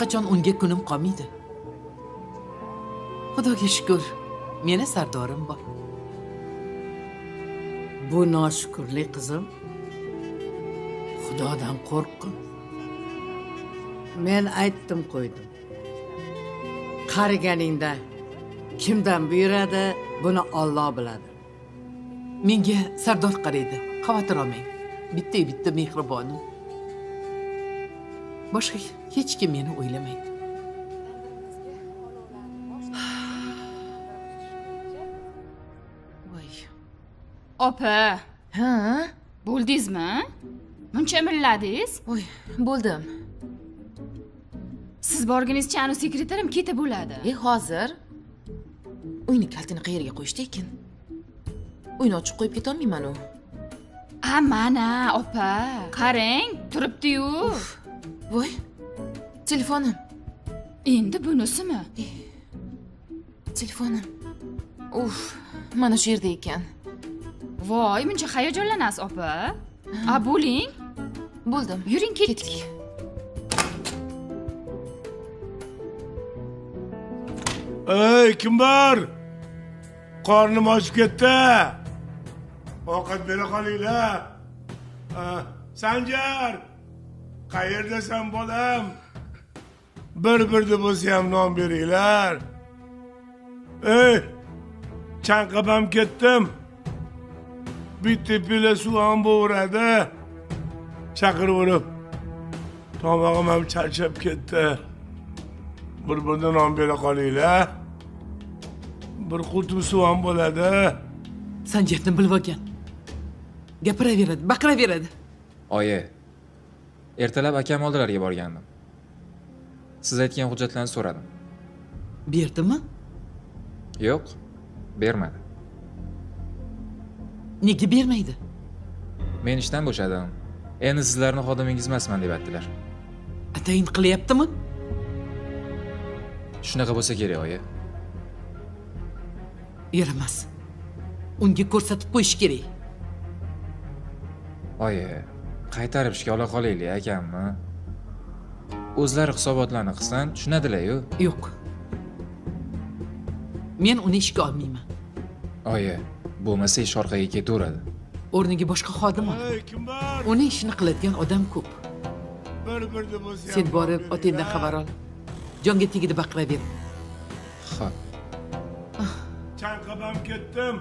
qachon unga kunim qolmaydi. Xudoga shukr, meni sardorim bor. Bu noshukrlik qizim. Xudodan qo'rqin. Men aytdim qo'ydim. Qariganingda kimdan buyuradi, buni Alloh biladi. Menga sardor qaraydi. Xavotir olmang. Bitta mehribonim. Boshqa hech kim meni o'ylamaydi. Voy. Opa. Ha? Bo'ldingizmi? Muncha milladingiz? Voy, bo'ldim. Siz borgunizcha anu sekretarim ketib bo'ladi. Hozir uyni kaltini qayerga qo'yishdi ekan? Uyni ochib qo'yib keta olmayman-ku. Mana, opa. Qarang, turibdi-yu. Voy. Telefonim. Endi bunisimi? Telefonim. Mana shu yerda ekan. Voy, muncha hayajonlanasiz, opa. Bo'ling. Bo'ldim. Yuring, ketdik. Ey, kim bor? Qornim ochib ketdi. Ovqat bera qolinglar. Sanjar, qayerdasan bolam? Bir-birda bo'lsa ham non beringlar. Ey, chanqab ham ketdim. Bitta pila suv ham bo'radi. Chaqirib, tomog'im ham charchab ketdi. Bir-birda non bera qolinglar. Bir qutum suv ham bo'ladi. Sanjarni bilib olgan. Gapiraveradi, baqiraveradi. Oyi, ertalab akam oldilariga borgandim. Siz aytgan hujjatlarni so'radim. Berdimi? Yo'q, bermadi. Nega bermaydi? Men ishdan bo'shadim. Endi sizlarni xodimingiz emasman deb aytdilar. Atayin qilyaptimi? Shunaqa bo'lsa kerak, oyi. Yaramas. Unga ko'rsatib qo'yish kerak. Oyi, qaytarib ishga ola qolaylik akamni. O'zlari hisobotlarni qilsan, tushunadilar-ku. Yo'q. Men uni ishga olmayman. Oyi, bo'lmasa ish orqaga ketaveradi. O'rniga boshqa xodim ol. Ey, kim bor? Uni ishini qiladigan odam ko'p. Bir-birda bo'lsa ham Sen borib otangdan xabar ol. Jonga tegidi baqiraver. Xo'p. chanqab ham ketdim.